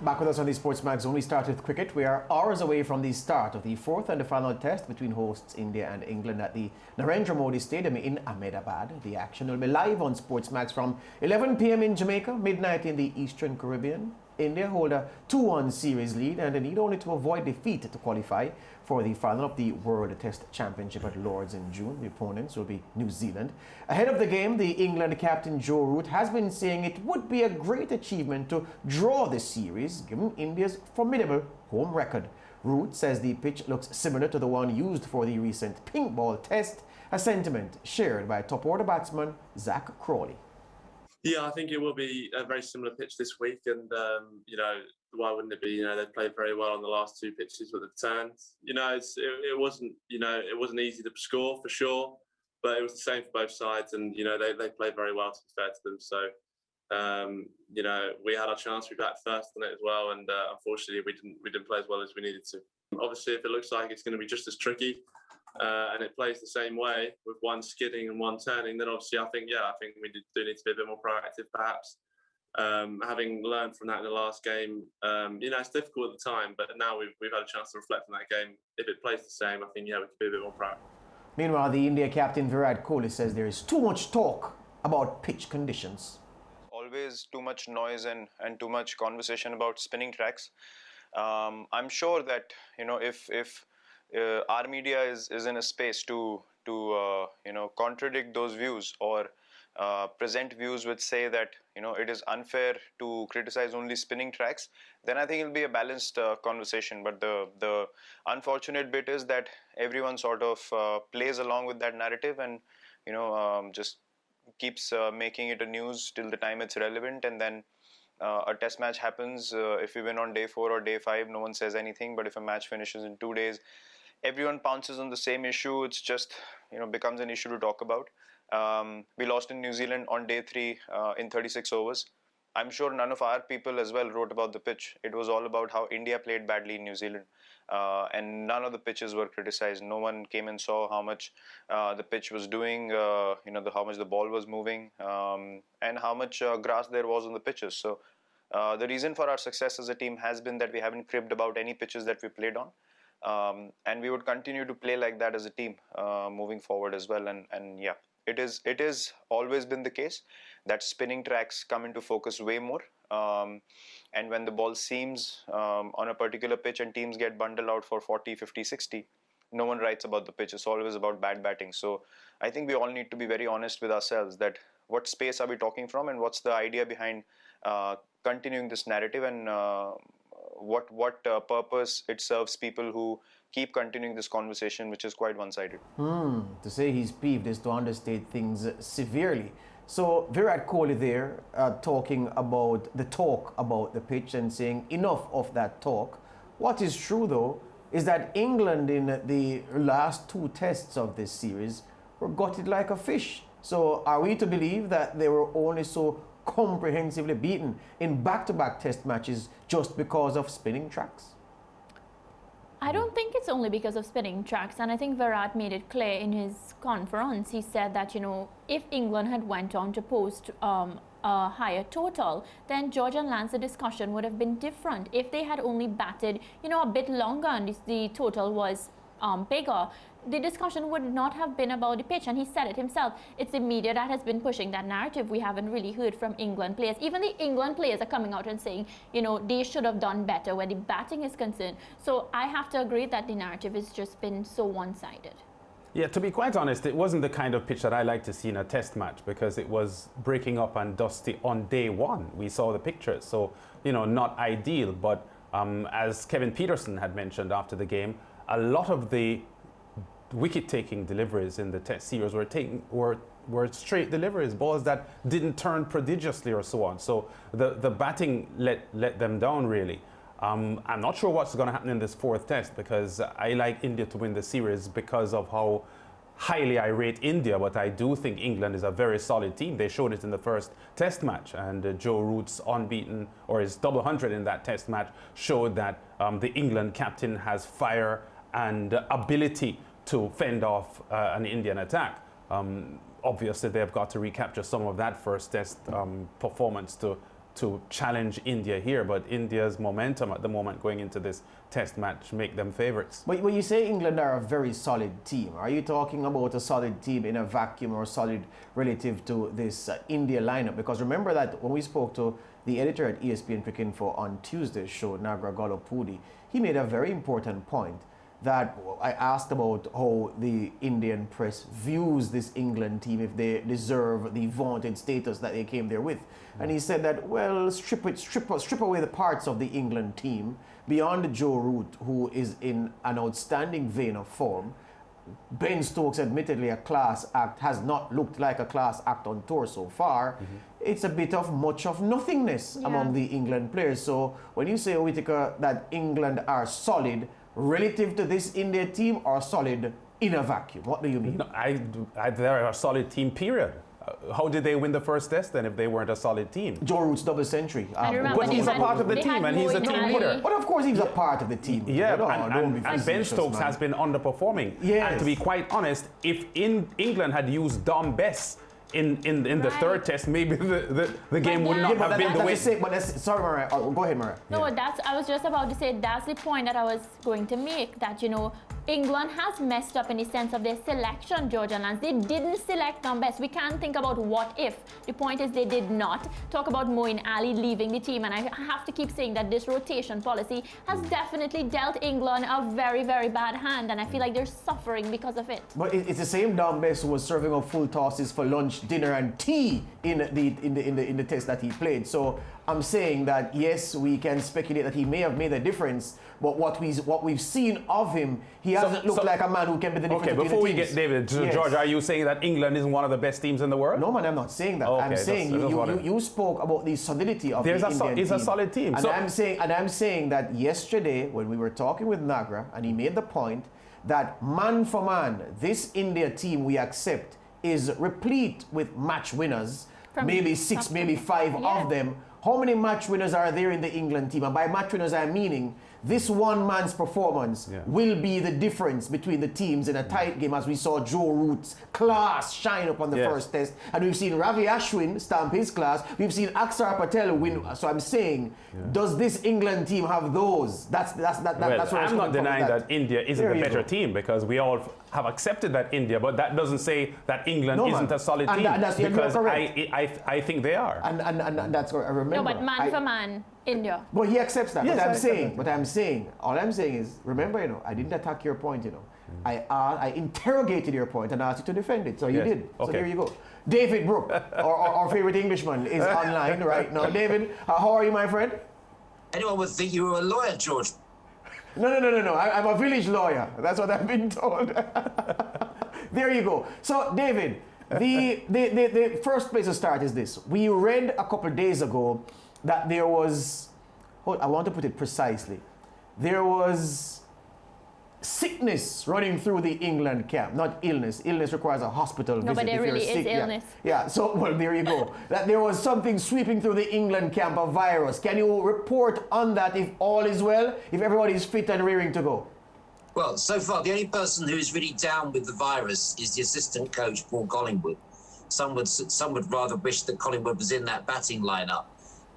Back with us on the SportsMax Zone. We start with cricket. We are hours away from the start of the fourth and the final test between hosts India and England at the Narendra Modi Stadium in Ahmedabad. The action will be live on SportsMax from 11 p.m. in Jamaica, midnight in the Eastern Caribbean. India hold a 2-1 series lead and they need only to avoid defeat to qualify for the final of the World Test Championship at Lord's in June. The opponents will be New Zealand. Ahead of the game, the England captain Joe Root has been saying it would be a great achievement to draw the series given India's formidable home record. Root says the pitch looks similar to the one used for the recent pink ball test, a sentiment shared by top order batsman Zach Crawley. Yeah, I think it will be a very similar pitch this week, and why wouldn't it be? They played very well on the last two pitches with the turns. It wasn't easy to score for sure, but it was the same for both sides, and they played very well, to be fair to them. So we had our chance. We backed first on it as well, and unfortunately we didn't play as well as we needed to. Obviously, if it looks like it's going to be just as tricky, and it plays the same way with one skidding and one turning, then obviously I think we do need to be a bit more proactive, perhaps. Having learned from that in the last game, it's difficult at the time, but now we've had a chance to reflect on that game. If it plays the same, I think we could be a bit more proactive. Meanwhile, the India captain Virat Kohli says there is too much talk about pitch conditions. Always too much noise and too much conversation about spinning tracks. I'm sure that if our media is in a space to contradict those views or present views which say that it is unfair to criticize only spinning tracks, then I think it'll be a balanced conversation. But the unfortunate bit is that everyone sort of plays along with that narrative and just keeps making it a news till the time it's relevant, and then a test match happens. If we win on day 4 or day 5, no one says anything. But if a match finishes in 2 days, everyone pounces on the same issue. It's just becomes an issue to talk about. We lost in New Zealand on day 3 in 36 overs. I'm sure none of our people as well wrote about the pitch. It was all about how India played badly in New Zealand, and none of the pitches were criticized. No one came and saw how much the pitch was doing, how much the ball was moving, and how much grass there was on the pitches. So the reason for our success as a team has been that we haven't cribbed about any pitches that we played on. And we would continue to play like that as a team moving forward as well. And yeah, it is always been the case that spinning tracks come into focus way more. And when the ball seams on a particular pitch and teams get bundled out for 40, 50, 60, no one writes about the pitch. It's always about bad batting. So I think we all need to be very honest with ourselves that what space are we talking from and what's the idea behind continuing this narrative, and what purpose it serves people who keep continuing this conversation, which is quite one-sided. To say he's peeved is to understate things severely. So Virat Kohli there talking about the talk about the pitch and saying enough of that talk. What is true though is that England in the last 2 tests of this series were gutted like a fish. So are we to believe that they were only so comprehensively beaten in back-to-back test matches just because of spinning tracks? I don't think it's only because of spinning tracks, and I think Virat made it clear in his conference. He said that if England had went on to post a higher total, then George and Lance, the discussion would have been different. If they had only batted a bit longer and the total was bigger, the discussion would not have been about the pitch. And he said it himself. It's the media that has been pushing that narrative. We haven't really heard from England players. Even the England players are coming out and saying, they should have done better where the batting is concerned. So I have to agree that the narrative has just been so one-sided. Yeah, to be quite honest, it wasn't the kind of pitch that I like to see in a test match because it was breaking up and dusty on day 1. We saw the pictures, so, not ideal. But as Kevin Peterson had mentioned after the game, a lot of the wicket-taking deliveries in the test series were straight deliveries, balls that didn't turn prodigiously or so on. So the batting let them down really. I'm not sure what's going to happen in this 4th test because I like India to win the series because of how highly I rate India, but I do think England is a very solid team. They showed it in the first test match, and Joe Root's unbeaten, or his double 100 in that test match, showed that the England captain has fire and ability to fend off an Indian attack. Obviously, they've got to recapture some of that first test performance to to challenge India here, but India's momentum at the moment going into this test match make them favorites. But when you say England are a very solid team, are you talking about a solid team in a vacuum or solid relative to this India lineup? Because remember that when we spoke to the editor at ESPN Cricket Info on Tuesday's show, Nagra Golopudi, he made a very important point that I asked about how the Indian press views this England team, if they deserve the vaunted status that they came there with. And he said that, well, strip away the parts of the England team beyond Joe Root, who is in an outstanding vein of form. Ben Stokes, admittedly a class act, has not looked like a class act on tour so far. It's a bit of much of nothingness among the England players. So when you say, Whitaker, that England are solid relative to this India team, or solid in a vacuum, what do you mean? No, they're a solid team, period. How did they win the first test then if they weren't a solid team? Joe Root's double century. But he's a part of the team and he's a team leader. But of course he's a part of the team. Yeah, and Ben Stokes has been underperforming. Yes. And to be quite honest, if England had used Dom Bess in the third test, maybe the game would not have been the way. Sorry, Mariah. Go ahead, Mariah. No, I was just about to say that's the point that I was going to make, that, you know, England has messed up in the sense of their selection, George and Lance. They didn't select Dom Bess. We can't think about what if. The point is they did not. Talk about Moeen Ali leaving the team, and I have to keep saying that this rotation policy has definitely dealt England a very, very bad hand, and I feel like they're suffering because of it. But it's the same Dom Bess who was serving up full tosses for lunch, dinner, and tea in the test that he played. So I'm saying that yes, we can speculate that he may have made a difference, but what we've seen of him, he hasn't looked like a man who can be the difference. Okay, before we get David, George, are you saying that England isn't one of the best teams in the world? No, man, I'm not saying that. Okay, I'm saying you spoke about the solidity of the Indian team. It's a solid team. And I'm saying that yesterday when we were talking with Nagra, and he made the point that man for man, this India team we accept is replete with match winners, maybe 6, maybe 5 of them. How many match winners are there in the England team? And by match winners, I'm meaning this one man's performance will be the difference between the teams in a tight game, as we saw Joe Root's class shine up on the first test. And we've seen Ravi Ashwin stamp his class. We've seen Akshar Patel win. So I'm saying, does this England team have those? That's what I'm not denying that India isn't the better team, because we all have accepted that India, but that doesn't say that England isn't a solid team. Because I think they are. And that's what I remember. No, but man for man, India. Well, he accepts that. Yes, All I'm saying is, remember, I didn't attack your point, I interrogated your point and asked you to defend it. So you did. So there you go. David Brook, our favorite Englishman, is online right now. David, how are you, my friend? Anyone would think you were a lawyer, George. No. I'm a village lawyer. That's what I've been told. There you go. So, David, the first place to start is this. We read a couple of days ago that there was, I want to put it precisely, there was sickness running through the England camp, not illness. Illness requires a hospital visit. No, but there really is illness. Yeah, so, well, there you go. That there was something sweeping through the England camp, a virus. Can you report on that if all is well, if everybody is fit and rearing to go? Well, so far, the only person who is really down with the virus is the assistant coach, Paul Collingwood. Some would rather wish that Collingwood was in that batting lineup.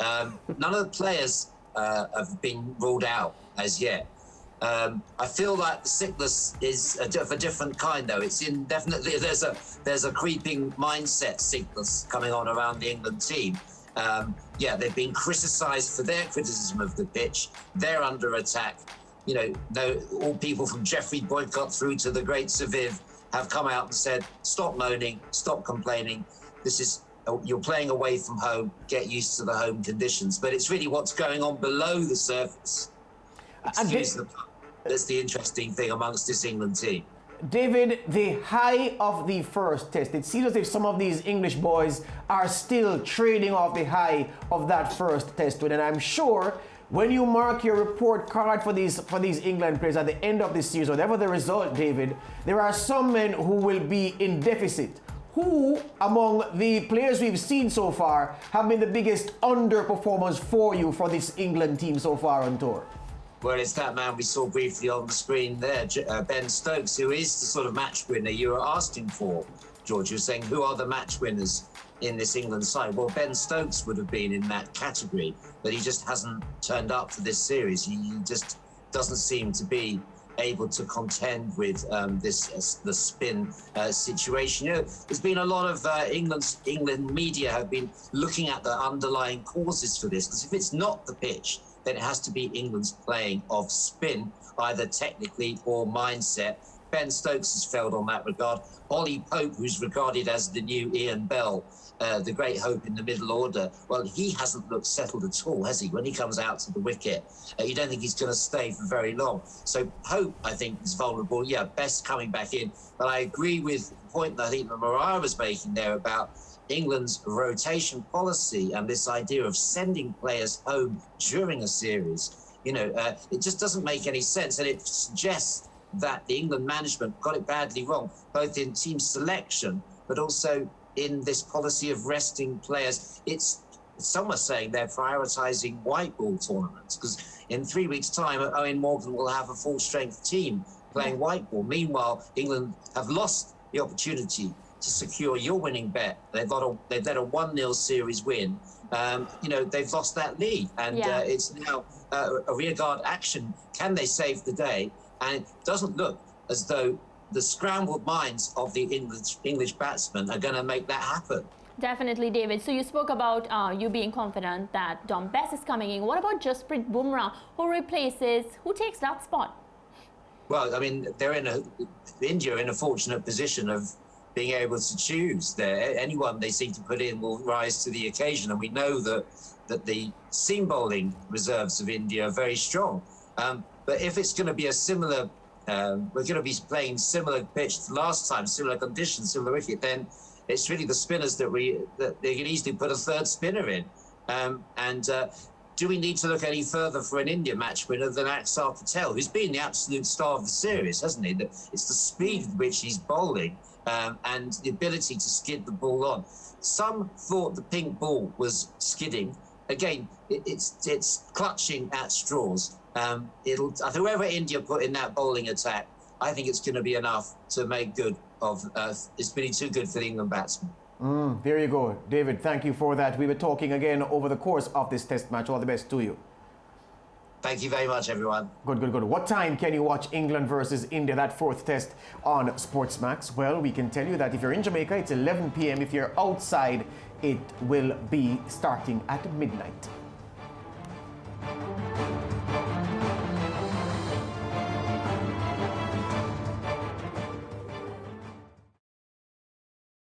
None of the players have been ruled out as yet. I feel like the sickness is of a different kind, though. It's definitely there's a creeping mindset sickness coming on around the England team. They've been criticised for their criticism of the pitch. They're under attack. All people from Jeffrey Boycott through to the great Saviv have come out and said, "Stop moaning, stop complaining. You're playing away from home. Get used to the home conditions." But it's really what's going on below the surface. That's the interesting thing amongst this England team. David, the high of the first test, it seems as if some of these English boys are still trading off the high of that first test win. And I'm sure when you mark your report card for these England players at the end of this series, whatever the result, David, there are some men who will be in deficit. Who, among the players we've seen so far, have been the biggest underperformers for you for this England team so far on tour? Well, it's that man we saw briefly on the screen there, Ben Stokes, who is the sort of match winner you were asking for, George. You were saying, who are the match winners in this England side? Well, Ben Stokes would have been in that category, but he just hasn't turned up for this series. He just doesn't seem to be able to contend with the spin situation. You know, there's been a lot of England media have been looking at the underlying causes for this, because if it's not the pitch, then it has to be England's playing of spin, either technically or mindset. Ben Stokes has failed on that regard. Ollie Pope, who's regarded as the new Ian Bell, the great hope in the middle order, well, he hasn't looked settled at all, has he? When he comes out to the wicket, you don't think he's going to stay for very long. So Pope, I think, is vulnerable. Yeah, Best coming back in. But I agree with the point that I think that Mariah was making there about England's rotation policy and this idea of sending players home during a series. You know, it just doesn't make any sense. And it suggests that the England management got it badly wrong, both in team selection, but also in this policy of resting players. Some are saying they're prioritising white ball tournaments, because in 3 weeks' time, Owen Morgan will have a full-strength team playing white ball. Meanwhile, England have lost the opportunity to secure your winning bet. They've let a 1-0 series win. You know, they've lost that lead, and it's now a rearguard action. Can they save the day? And it doesn't look as though the scrambled minds of the English batsmen are going to make that happen. Definitely, David. So you spoke about you being confident that Dom Bess is coming in. What about Jasprit Bumrah, who takes that spot? Well, I mean, India are in a fortunate position of being able to choose there. Anyone they seem to put in will rise to the occasion. And we know that the seam bowling reserves of India are very strong. But if it's going to be a similar, we're going to be playing similar pitch to last time, similar conditions, similar wicket, then it's really the spinners that they can easily put a third spinner in. Do we need to look any further for an India match winner than Axar Patel, who's been the absolute star of the series, hasn't he? It's the speed with which he's bowling and the ability to skid the ball on. Some thought the pink ball was skidding. Again, it's clutching at straws. Whoever India put in that bowling attack, I think it's going to be enough to make good of. It's been too good for the England batsmen. There you go, David. Thank you for that. We were talking again over the course of this test match. All the best to you. Thank you very much, everyone. Good. What time can you watch England versus India, that fourth test on SportsMax? Well, we can tell you that if you're in Jamaica, it's 11 p.m. If you're outside, it will be starting at midnight.